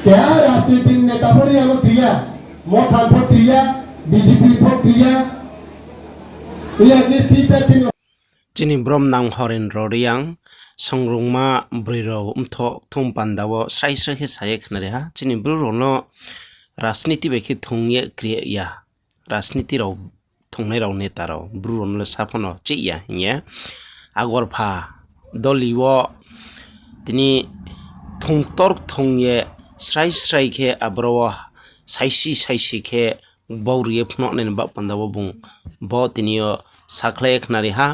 क्या राजनीति नेता पर हम क्रिया मोथान पर क्रिया बीजेपी पर क्रिया ये के सीसा चिन्ह Chini brom nang horin roriang songrungma briro thong pandawo sai sai he saye khnare ha chini bro no राजनीति बेखि थोंगे क्रिया राजनीति राव थोंनाय राव नेता राव ब्रुन साफनो चिया हिया आगरफा दलिव तिनि थोंतर थोंगे स्राय स्राय के आब्रवा साइसी के बावरिए फनो ने बा पंदाबो बुं ब तिनियो साखलाय खनारि हा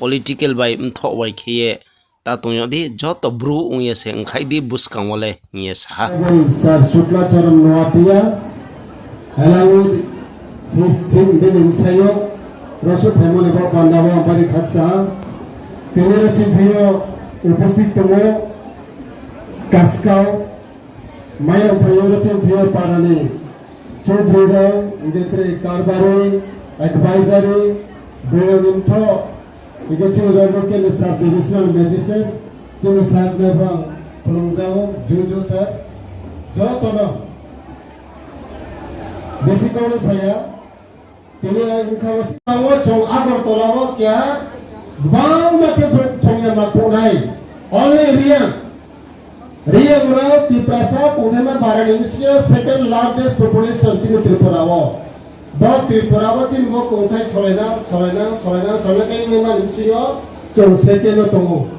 पॉलिटिकल बाय थो वाय के ता तोयो दि जत ब्रु उये से ओंखायदि बुसकांवले निये सा Sir Shuklacharan Noatia, along with his sin bin ensayo, Rosu Pemonibo Pandawa Bari Katsa, Tenera Chintio, Upusik Tomo, Kaskau, Maya Payora Chintio Parani, Chodrigo, Getre Karbari, Advisory, Beoninto, Igachu Local Subdivisional Magistrate, Chino Sat Nebang. Pelungjau, Juju sir, jauh tono. Basically saya, ini inkawasi. Awak jauh agar tolong kya, bang macam bertanya makunai. Only Riang rau di prasa punggema Indonesia second largest population cina Tripura wo. Bah Tripura wo cina mo kuntai solena kain memang Indonesia jauh second tomo.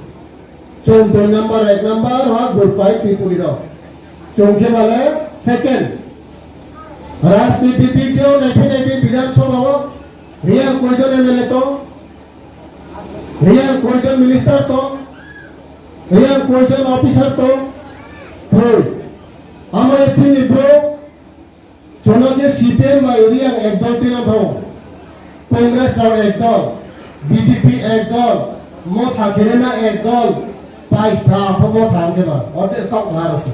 चौं दो number एक number वहाँ good five people इधर चौं के वाले second राजनीति क्यों नहीं विधानसभा वो रियल कोई जो एमएलए तो रियल कोई जो मिनिस्टर तो रियल कोई जो ऑफिसर तो प्रो हमारे चीनी प्रो चुनाव के सीपीएम में रियल एक दो तीन भाव कांग्रेस और एक दल बीजेपी एक दल मोथा केलेना एक दल पाइस था आपको था के बाद और तो कब मारो से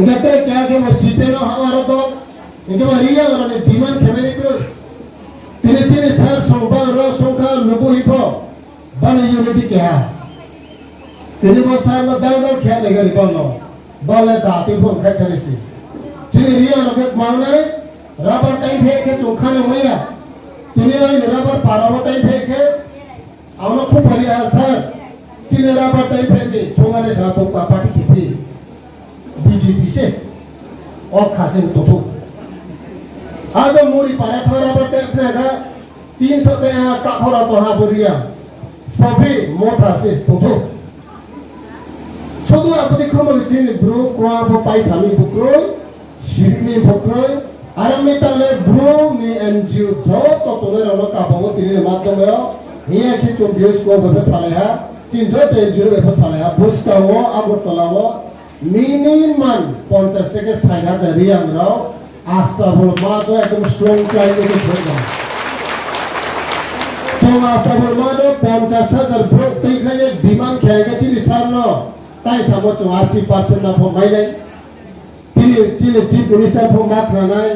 उनके क्या के वो सीपे ना हमारा तो इनके वो रिया वाला ने बीमान खेमेरी को तीन सर सोंबा रो सोंखा लोगों ही पो बने यूनिटी क्या तीन वो सर में दल क्या लेगा रिबॉल लो बॉल दाती पो क्या करे सी तीन रिया वाला के मामले रबर टाइप है के चोखा ने मया तीन वाले रबर पारावा टाइप है के आवनो खूब बढ़िया सर चीने रबर टाइप है के सोंगाने सापो पार्टी की बीजेपी से और खासे तो आज मोरी पारा था रबर टाइप में का 300 के यहाँ काखोरा तो हाँ बोलिया स्पॉफी मोथा से तो छोड़ो आप देखो मगर चीने ब्रो कुआं वो पैसा में बुकरो शिरनी बुकरो आरामी ताले ब्रो में एनजीओ जो तो ने रोलो कापावो तीने माध्यम में ये कि जो बियस को व्यवसाय है चिंजो पेंजूर व्यवसाय है बुस्का वो आगरतला वो मिनिमम 50 से 60,000 रियाल राव आस्था बोल मातो एकदम स्ट्रॉन्ग क्लाइंट के छोड़ना तो आस्था बोल मातो 50,000 ब्रो तो इतने बीमान खेलेंगे चीनी सारनो ताई सामो 80% ना फो माइले चीनी चीफ मिनिस्टर फो मार्क रनाई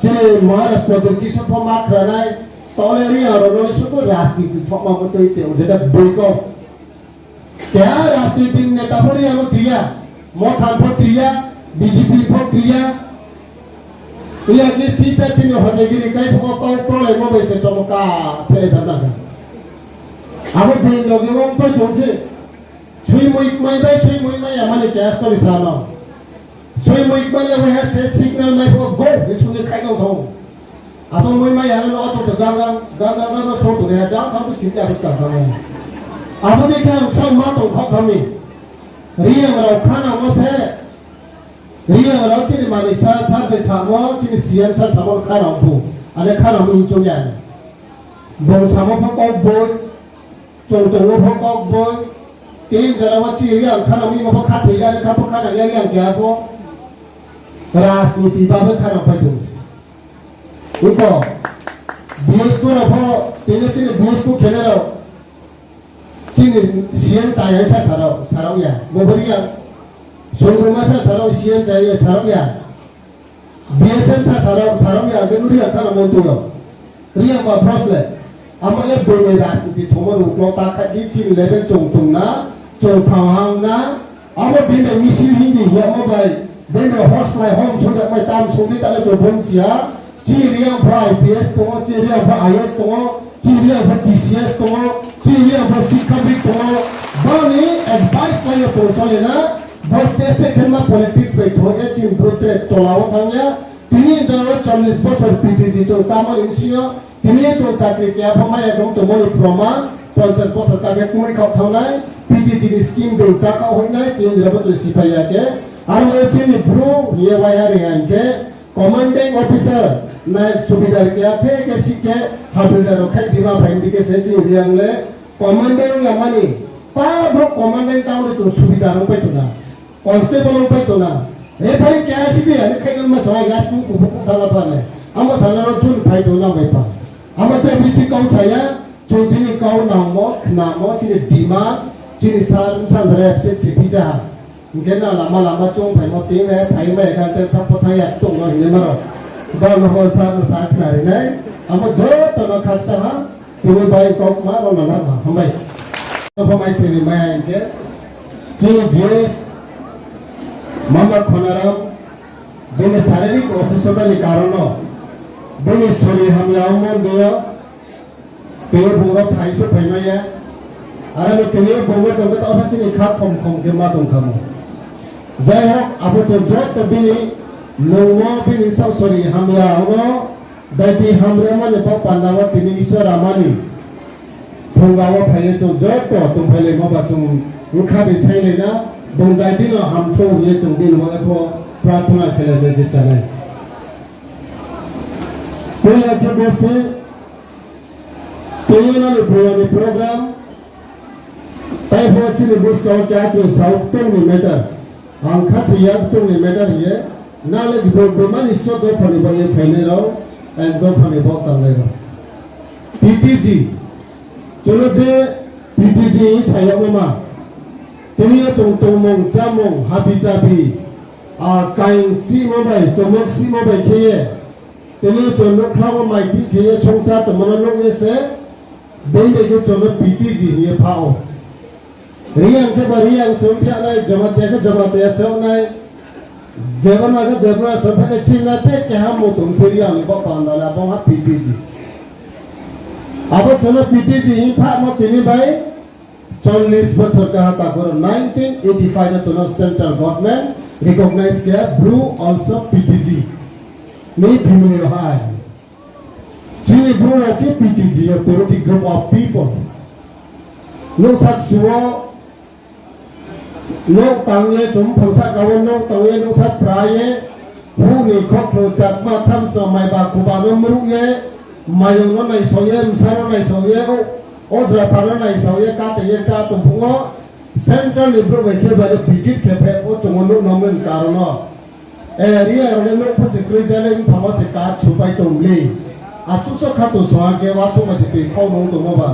चीनी महाराष्ट्र प्रदेश की सब फो मार्क रनाई तौले रिया रोलोले सुपर राजनीति थोमा को तो इते उधर बोइको क्या राजनीति नेता पर हम क्रिया मोथान पर क्रिया बीजेपी पर क्रिया ये के सीसा चिन्ह हो जाएगी कई फो को प्रोले मो बेसे चमका फेले धरना का अब बिन लोगे वो तो जोंसे सुई मुइक माई हमारे क्या स्टोरी सालो सुई मुइक माई वो है से सिग्नल में वो गो इसको खाई लो तो अब मुई माई यार लो तो गांगा सो तो रे जाओ हम सीधा उसका काम अब देखा सब माँ तो खा कमी रिया वाला खाना मसे रिया वाला चीनी मानी सार पे सामो चीनी सीएम सार सामो खाना हो अने खाना हो इंचो यार बोल सामो पकाओ बोल चोंटों पकाओ बोल तीन जरा वो चीनी रिया खाना मी मो खाते यार खाना यार क्या हो राजनीति बाबे खाना पाइदुं सी उनको बीएस को रहो तीन चीनी बीएस को खेले रहो चीनी सीएम चाहिए साराव या गोबरिया सोनरुमा सा साराव सीएम चाहिए साराव या बीएसएम सा साराव या बेनुरिया था ना मोंटुयो रिया मा प्रोसले अमले बोले राजनीति थोमो रुकलो ताका जी चीन लेवल चोंगतुंग ना चोंगथावांग ना अब बिना मिसी हिंदी या मोबाइल बिना होस्ट लाइ होम सुंदर माइ ताम सुंदी ताले जो बंचिया चिरिया भा IPS तो चिरिया भा IS तो चिरिया भा TCS तो चिरिया भा सिक्काबिक तो बानी एडवाइस लाइ जो चले ना बस टेस्ट खेलना पॉलिटिक्स में थोड़े चिम ब्रोते तोलाव थांगया तिनी जरो 40 बছর PTG जो कामर इंसियो तिनी जो चाकरी किया फमाय एकदम तो मोनी प्रमाण 50 बছর कागे कुमारी खाव थांनाय PTG नि स्कीम दे चाका होइनाय तिनी जरो जो सिपाया के आरो चिनी ब्रो ये वायारे आंके कमांडिंग ऑफिसर नायक सुबेदार के आपे के सिके हाबिलदार खाय दिमा भाइंदी के सेची रियांगले कमांडिंग यामानी पा ब्रो कमांडिंग टाउन जो सुबेदार पे तो ना कांस्टेबल पे तो ना ए भाई क्या सिबी है खायन मा सवाय गास को थाला थाले आमा सानारो जुन भाई तो ना भाई पा आमा ते बिसि काउ साया जोंजिनि काउ नामो चिनि दिमा चिनि सानद्रे से पिपिजा गेना लामा लामा चों भाई म तिं मे भाई मे गाते थाप थाया तो न हिने मारो बा न हो सा खानारि नै आमा जो तो न खासा हा तिनि भाई कक मा र न ना हमाय सफमाय सिनि माय के चिनि जेस मामा खोनाराम बेने शारीरिक असुस्थतानि कारण बेने शरीर हामलायाव मोनदो तेरे बुंगा फाइसो फाइनाया आरो बे तेरे बुंगा दंगा तावसानि खा खम के मा दं खामो जाय हो आबो तो जत बिनि नोंमा बिनि साव शरीर हामलायाव दायबि हामरे माने प पान्दावा तिनि ईश्वर आमानि थंगाव फाइले तो जत तो फाइले माबा तो रुखा बिसाइलेना बंदाय दिन हमथो ये जों दिन माखो प्रार्थना खेले जे चले पहला के बसे तेयना ने प्रोग्राम ताई होचिनि बुसका क्या के साउथ तो नि मैटर आंखा थिया तो नि मैटर ये नाले गोमान इसो दो फनि बये फैले रहो एंड दो फनि बो तंगले रहो PTG चलो जे PTG सायावमा तेनिया चोंतोमों जामों हाबी-जाबी काइन सी मोबाइल चोमोक सी मोबाइल खेये तेनिया चोनोक खावो माइटी खेये सोंचा तो मनोलोग ऐसे देंगे के चोनोक PTG ये पाओ रियांग के बारियांग सोंपिया नाय जमाते या सोनाय देवना के देवना सफेद चिन्ना पे के हम मोतुम सेरियांग ने बापांदा ला बाहा PTG अब चोनोक PTG ही पाओ मो तेनी भाई 40 बছর का था पर 1985 में चुनाव सेंट्रल गवर्नमेंट रिकॉग्नाइज किया ब्लू आल्सो PTG नहीं फैमिली हाई जिन्हें ब्लू के PTG a political group of people no saksuo no tangye chum phangsa kawon no tangye no sat praye hu ni khokro chatma tham so mai ba kuba no mru ye mayong no nai soye msaro nai soye ओजरा पारो नाइ सावये काटे ये चा तुम पुंगो central Libre वेखे बारे visit खेपे ओ चंगनो नमन कारणो area रोले no फसे क्रिजाले फमा से का छुपाई तुमले आसुसो खातो सोआके वासो मसे पे खावनो तुमबा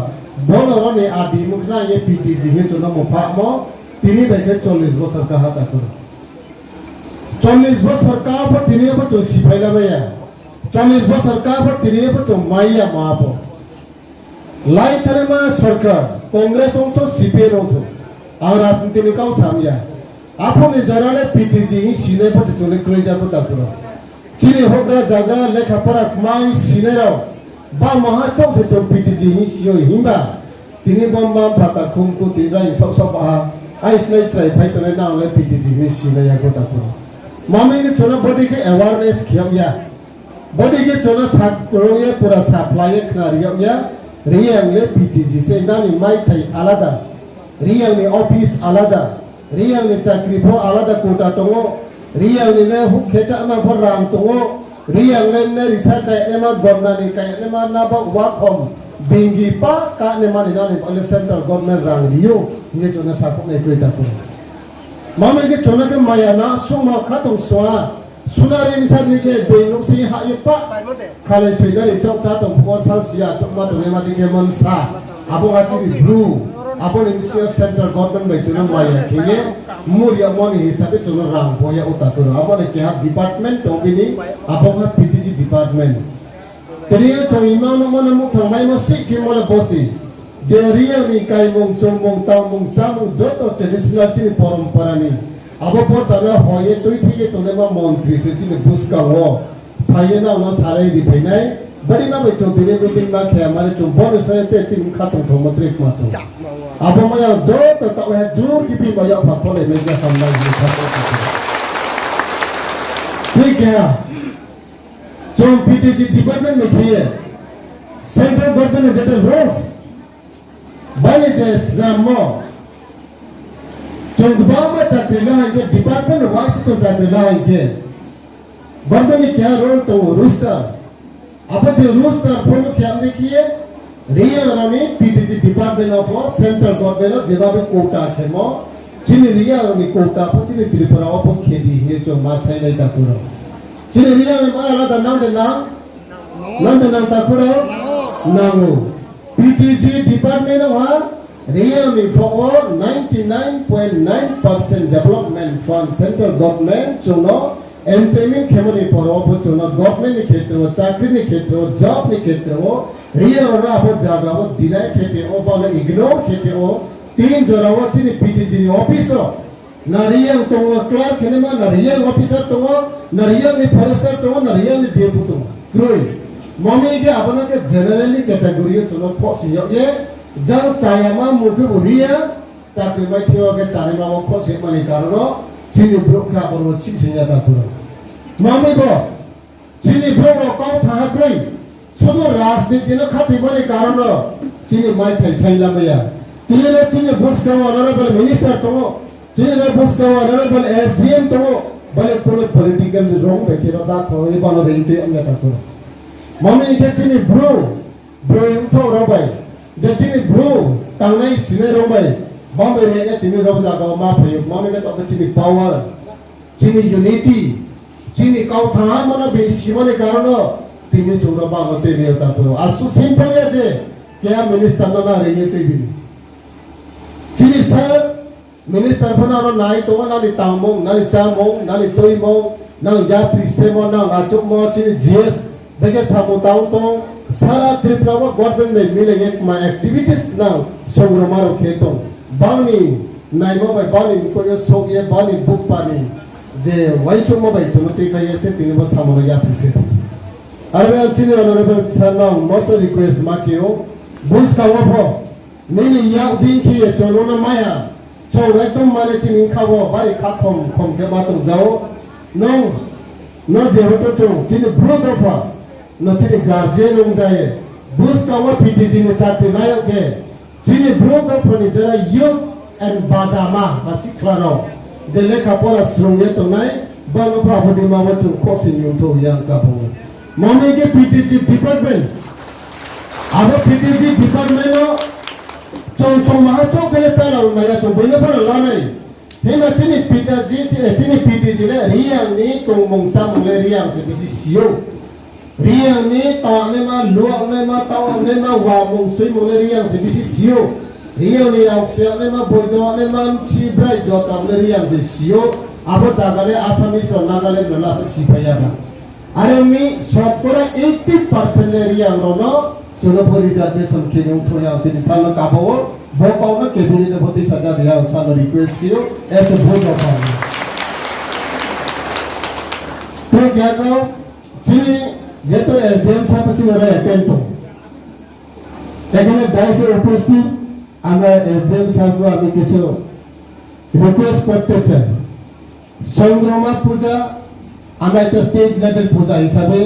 बोनो रने आदि मुखना ये PTG हे चनो मफा मो तिनी बेके 40 बছর का हाता कर 40 बছর का पर तिनी बचो सिफाइला बेया 40 बছর का पर तिनी बचो माइया मापो लाई थरेमा सरकार कांग्रेस तो CPN तो और राजनीति में काउ सामिया आपो ने जराले PTG सिने पछ चले क्रेजा को तापुरो चिने होग्रा जागा लेखा परा माइ सिनेराव बा महाचौ से चो PTG सियो हिंबा तिनी बम्बा पाता खुमको तिरा सब सब आ आइसले चाइ फाइतने नाले PTG सिने या को तापुरो मामे के चोना बडी के अवेयरनेस खियाया बडी के चोना सात रोये पूरा सप्लाई खनारिया रियांग ले PTG से नानी माइ थाई आलादा रियांग ने ऑफिस आलादा रियांग ने चाकरी फो आलादा कोटा तंगो रियांग ने हुक खेचा मा फो राम तंगो रियांग ने रिसा काय ने मा गवर्नर ने काय ने मा ना बा वाखम बिंगी पा का ने मा ने ने सेंट्रल गवर्नमेंट रांग लियो ये जोना सापो ने क्रेता को मामे के चोना के माया ना सुमा खातो स्वा सुनारिम सानि के बेनु सी हाय पा खाले सुइदारि चौक चा तो पोसाल सिया चोमा तो ने मादि के मनसा आबो आचि ब्लू आबो निसिया सेंट्रल गवर्नमेंट में चुनाव माया के मुरिया मनि हिसाबे चुनाव रांग बोया उता तो आबो ने के डिपार्टमेंट तो बिनि आबो का PTG डिपार्टमेंट तेरिया चो इमानो मन मु थंगाय म सिखि मन बसि যে রিয়ানি কাইমং চমং তামং সামং যত ট্রেডিশনাল চিনি পরম্পরানি আবো পচানো হয়ে তুই থেকে তোনেমা মন্ত্রী সে চিনি বুসকাও ফাইয়ে না ওনা সারাই রিফাইনাই বড়ি না বেচো দিনে মিটিং মা খেয়া মানে চুম বনে সাইতে চিনি খাতং থমত্রিক মাতো আবো মায়া যত তাও হে জুর কিপি মায়া ফাপলে মেজা সামলাই নি খাতো ठीक है जो पीटीजी डिपार्टमेंट में किए सेंट्रल गवर्नमेंट ने जेटे रोड्स बने जैसे रामो चंदबा में चाकरी लाएंगे डिपार्टमेंट वाइज तो चाकरी लाएंगे गवर्नमेंट ने क्या रोल तो रूस्टर अब जो रूस्टर फॉलो क्या देखिए रियल रानी पीटीजी डिपार्टमेंट ऑफ सेंट्रल गवर्नमेंट जेबाबे कोटा खेमो चिनी रियल रानी कोटा पचिनी त्रिपुरा ओपन खेती है जो मासाई नहीं ताकुरो चिनी रियल रानी माला दा नाम दे नाम ताकुरो नामो पीटीजी डिपार्टमेंट वहाँ real Rani for 99.9% development fund central government चुनो एम्प्लॉयमेंट खेमोनी पर ओपो चुनो गवर्नमेंट नि क्षेत्र वो चाकरी नि क्षेत्र वो जॉब नि क्षेत्र वो रियल राना अपो जागा वो दिनाय खेती वो बाले इग्नोर खेती वो तीन जोरावा चिनी पीटीजी ऑफिसर नारियल तो क्लर्क केनेमा नारियल ऑफिसर तो नारियल नि फॉरेस्टर तो नारियल नि डेपू तो ग्रोई मम्मी के अपना के जनरली कैटेगरी चुनो फोसियो ये जब चायामा मुखे बुरिया चाकरी में थियो के चारिमा वो फोसे माने कारणो चिनी ब्रोका बरो चिसिया दा पुरो मम्मी को चिनी ब्रोको काउ था ग्रोई सुदो राजनीति न खाती माने कारणो चिनी माइ थाइ साइला मैया तिले चिने बुस्कावा होनरेबल मिनिस्टर तो चिने बुस्कावा होनरेबल एसडीएम तो बले पॉलिटिकल रॉन्ग बेकिरो दा को ए बानो रेंटे अंगा ता को मम्मी के चिने ब्रो उठो रबाय जे चिने ब्रो तांनाय सिने रबाय बम्बे रे तिनि रब जागा मा फयो मम्मी के तो चिने पावर चिने यूनिटी चिने काउथा मन बे सिमने कारण तिनि जोरा बागते ने ता को आसु सिंपल जे क्या मिनिस्टर ना रेंटे बिनि Chini sir, minister pun ada naik tu kan nani tamong, nani camong, nani toimong, nani japri semo, nani acuk mo, chini GS, dekat samu tahun tu, salah Tripura government में मिलेंगे my activities ना संग्रामारो खेतों, बानी नाइमो by बानी कोई सोगिए बानी book पानी, जे Y चुम्मा बाई चुनो तेरा ये से तीन बस सामने japri से, अरे मैं चिनी honorable sir ना most request माकियो, bus का वो हो नहीं याद दिन की ये चलो ना माया चलो एकदम माने चिनी खाओ बारी खातम कम के बात जाओ न जेबो तो चिनी ब्रो दफा न चिनी गार्जियन उन जाए बुस का वो पीटीजी ने चाकरी लायक के चिनी ब्रो दफा ने जरा युग एंड बाजामा बसी क्लारो जले खापोरा स्ट्रॉन्ग तो नहीं बानो बाबूदी मामा चुन कोसी न्यू तो yang kapo मम्मी के पीटीजी डिपार्टमेंट अब पीटीजी डिपार्टमेंट चों महाचों के लिए चला उन्हें या चों बोलने पर लाने हेमा चिनी पीटीजी ने रियांग ने तो मंगसा मंगले रियांग से बिसी सियो रियांग ने ताने मा लुआंग ने मा तावांग ने मा वामंग सुई मंगले रियांग से बिसी सियो रियांग ने आउक्सियांग ने मा बोइदो ने मा ची ब्राइट दो तामले रियांग से सियो आबो जागाले आसामीस और नागालैंड में लासे सिपाया बा अरे मी सोपरा 80% ले रियांग रोनो चुनावी रिजर्वेशन के लिए उठोया तीन साल का वो पाओ ना कैबिनेट ने बहुत ही सजा दिया साल रिक्वेस्ट कियो ऐसे बहुत होता है तो क्या कहो जी ये तो एसडीएम साहब पची रहे टेंटो लेकिन दाइसे उपस्थित আমরা এসডিএম সাহেব আমি কিছু রিকোয়েস্ট করতে চাই সংগ্রামা পূজা আমরা একটা স্টেট লেভেল পূজা হিসাবে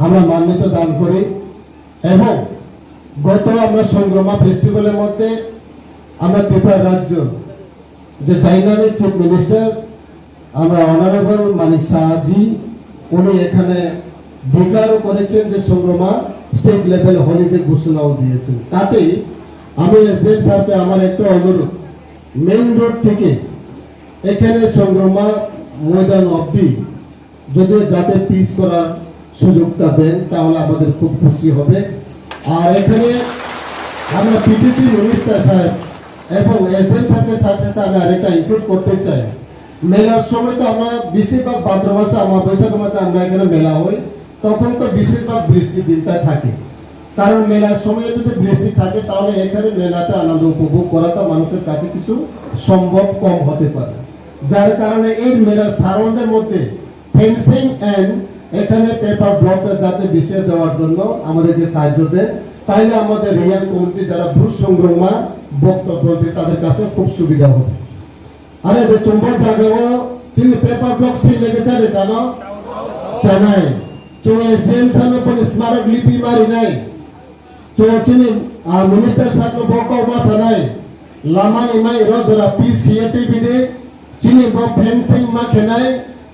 আমরা মান্যতা দান করি এবং গত আমরা সংগ্রামা ফেস্টিভ্যালের মধ্যে আমরা ত্রিপুরা রাজ্য যে ডাইনামিক চিফ মিনিস্টার আমরা অনারেবল মানিক শাহজি উনি এখানে ডিক্লারও করেছেন যে সংগ্রামা স্টেট লেভেল হলিডে ঘোষণাও দিয়েছেন তাতে আমি এসডিএম সাহেবকে আমার একটা অনুরোধ মেইন রোড থেকে এখানে সংগ্রামা ময়দান অবধি যদি যাতে পিস করার সুযোগটা দেন তাহলে আমাদের খুব খুশি হবে আর এখানে আমরা পিটিসি মিনিস্টার সাহেব এবং এসএম সাহেবের সাথে সাথে আমি আরেকটা ইনক্লুড করতে চাই মেলার সময় তো আমরা বেশিরভাগ ভাদ্র মাসে আমার বৈশাখ মাসে আমরা এখানে মেলা হই তখন তো বেশিরভাগ বৃষ্টি দিনটায় থাকে কারণ মেলার সময় যদি বৃষ্টি থাকে তাহলে এখানে মেলাতে আনন্দ উপভোগ করাটা মানুষের কাছে কিছু সম্ভব কম হতে পারে, যার কারণে এই মেলার সারাউন্ডের মধ্যে ফেন্সিং এন্ড এখানে পেপার ব্লকটা যাতে বিছিয়ে দেওয়ার জন্য আমাদেরকে সাহায্য দেয়, তাইলে আমাদের রিয়াং কমিটি যারা ভূ সংগ্রামা বক্তব্য দেয় তাদের কাছে খুব সুবিধা হবে। আরে চুম্বক জায়গাও তিনি পেপার ব্লক সি লেগে চলে জানো জানাই তো এসডিএম সাহেব পন স্মারক লিপি মারি নাই তো চিনি মিনিস্টার সাহেব বকাও মাসানাই লামানি মাই রজরা পিস হিয়েতে বিদে চিনি ব ফেন্সিং মা খেনাই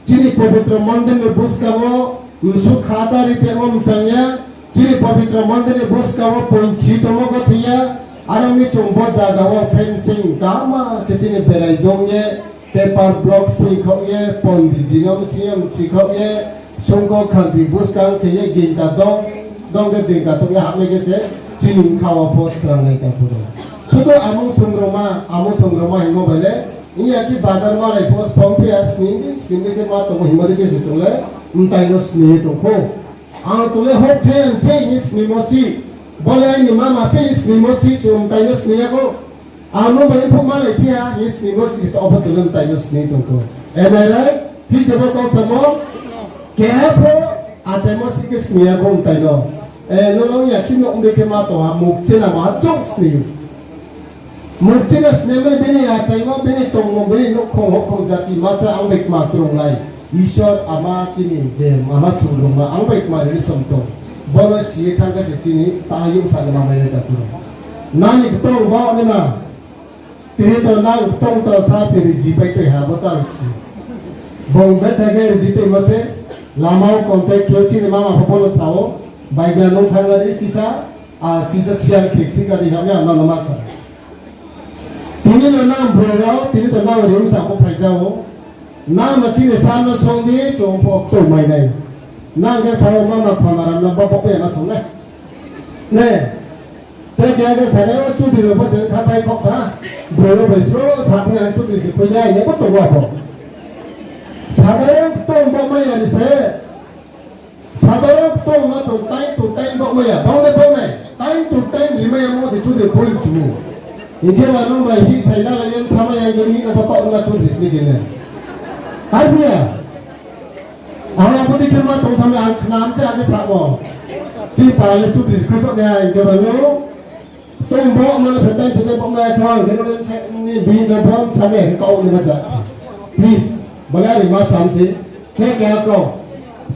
চিনি পবিত্র মন্দিরে বুসকাও সুখ খাচারিতে ওম চাইয়া চিনি পবিত্র মন্দিরে বুসকাও পঞ্চি তমক থিয়া আরমি চুম্বক জায়গাও ফেন্সিং কামা চিনি বেরাই দংয়ে পেপার ব্লক সিখয়ে পন্ডিজিনম সিএম সিখয়ে সংগো খান্তি বুসকাং খেয়ে গিনকা দংগে দিনকা তো হামে গেছে চিনি খাওয়া পোস্ট্রাং নাই কাপুরো শুধু আমু সংগ্রামা হিমো বলে ইয়া কি বাজার মারাই পোস্ট পম্পিয়া স্নিং কে মা তো হিমো দিকে সিতুলে উনতাইনো স্নি তোকো আং তুলে হোক থেন সে স্নিমোসি বলে আই নিমা মাসে স্নিমোসি চুমতাইনো স্নিয়াকো আনো বাই ফমা লাইপিয়া স্নিমোসি তো অবতুলন তাইনো স্নি তোকো এমেরাই ঠিক দেব তো সমো কেপো আচাইমোসি কে স্নিয়াকো উনতাইনো নো ইয়া কি নো উনদেকে মা তো মুকচেনা মা জং স্নি মুকচেনা স্নেমে বেনি আচাইমো বেনি তংমো বেনি নখং হখং জাতি মাসা আংবেক মা ক্রংলাই ঈশ্বর আমা চিনি যে মামা সুরুমা আংবেক মা রে সমতো বলো সিয়ে থাকা সে চিনি তাইও সালে মামা রে দাপুরো নানি তং বা নেমা তিনি তো না তং তো সাসে রে জিপাই তো হা বতাসি বংবে থেকে জিতে মাসে লামাও কন্টাক্ট কিউচিনি মামা ফপলো সাও বাইগানো থাঙ্গারি সিসা সিসা সিয়ার ফ্যাক্টরি কা দিহামে আমা নমাসা তিনি তো নাম ব্রগাও তিনি তো নাম রিম সাপো ফাইজাও নাম চিনি সানো সংদি চংপো তো মাই নাই নাম কে সাও মামা ফামারাম না বাপো পে না সংলে নে তে কে কে সারে ও চুদি रो बसे खाबाय खखा ब्रो बेसो साथे आन चुदी से फैजाय ने बतो बापो साधारण तो बमाया नि से साधारण तो ना तो टाइम बमाया बाउने टाइम टू टाइम रिमाया मो से चुदी खोल चु इके वानो बाय ही साइना लायन सामाया गनि बापा उना चुदी से गेने आबिया आना बुद्धि के मा तो थमे नाम से आगे साबो ची पाले चुदी से खोल ने इके वानो तो बो मन सताय तुके बमाया थांग ने नि बी न भम सामे काउ नि मजा प्लीज बोला रिमा सामसे के क्या को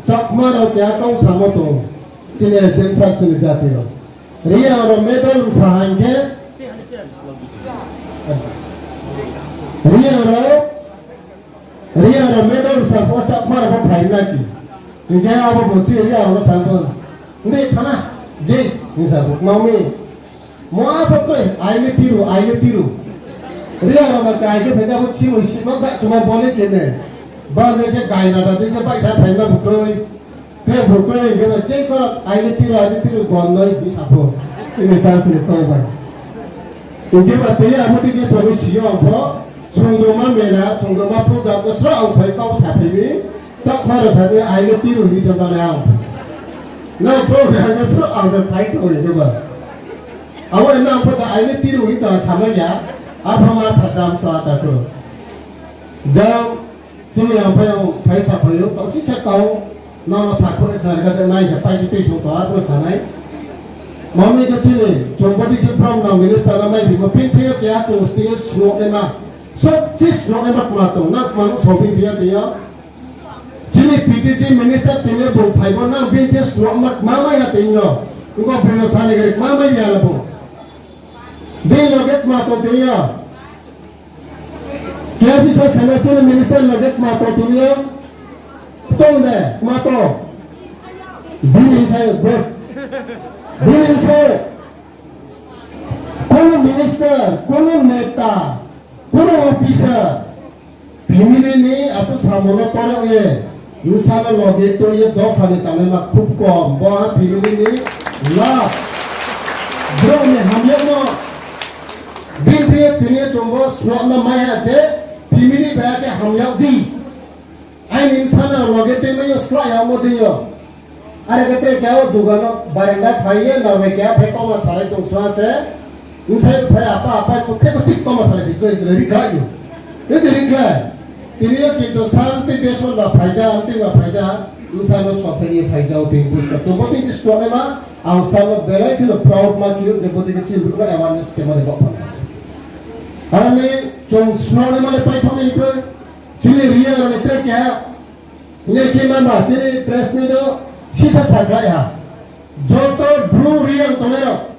चकमा रो क्या को सामो तो चिने सेम साथ चले जाते हो रिया और मेडल सहांगे रिया और मेडल सब चकमा रो फाइना की इनके अब मोची रिया और सांतो ने खाना जे नि सब मम्मी मोआ पकोय आइले तिरु रिया और मा काय के फेगा छी मोसी म बा चुमा बोले केने बा ने के गायना दा के पैसा फाइना भुक्रोय के भुक्रोय के बच्चे कर आइले तिरु गन्नय बि सापो इने सासले कोय बा इनके बाते आमति के समस्या अम्फो संग्रामा मेला संग्रामा प्रोग्राम को स्र अम्फै काउ साफेबि चकमारो साथे आइले तिरु नि जनाले आउ न प्रोग्राम को स्र आउ फाइट होय के बा अब ना पता आइले तिरु हि त सामया आफमा साजाम साता को जब चिनी अम्फै पैसा भयो त सिसा काउ न साखो खरगा त नाइ पाइ दिते सो त आरो सानाय मम्मी के चिनी चोंबडी के फ्रम ना मिनिस्टर माइ बि म पिन पे क्या चोस्ती स्नो एमा सब चीज स्नो एमा मातो ना मानु सोबि दिया चिनी पीटीजी मिनिस्टर तिने बो फाइबो ना बिन के स्नो मत मामा या तिनो उको बिनो साले के मामा या लबो बिन लगत मातो दिया क्या सिसा समाचार मिनिस्टर लगत मातो दिया तो ने मातो बिन इंसाय गोट बिन इंसाय कोनो मिनिस्टर कोनो नेता कोनो ऑफिसर फैमिली ने आसो सामनो करे ये इंसाना लगे तो ये दो फाने ताने मा खूब कम बा फैमिली ने ला ब्रो ने हमलो बिन दिए तिने चोंबो स्नो माया जे फैमिली बैठ के हम याव दी आई इंसान लगे ते में स्ला या मोदियो Are kete kya dugano barenda phaiye nawe kya pheko ma sare tong swase insai phai apa ko pheko sik ko ma sare dikre rikhayo ये देखिए तिनिया की तो शांति देशों ला फायदा अंतिम ला फायदा इंसानों स्वास्थ्य ये फायदा होते हैं उसका तो बहुत ही जिस प्रॉब्लम आ आउटसाइड ऑफ बेला की प्राउड मार्क क्यों जब बोलते हैं चिल्ड्रन को अवेयरनेस के बारे में बात हमें जो स्मॉल वाले पाइथन में इनको चिल्ले रिया और इतने क्या ये कि मामा चिल्ले प्रेस में तो शीशा सागरा है जो तो ब्लू रिया तो मेरा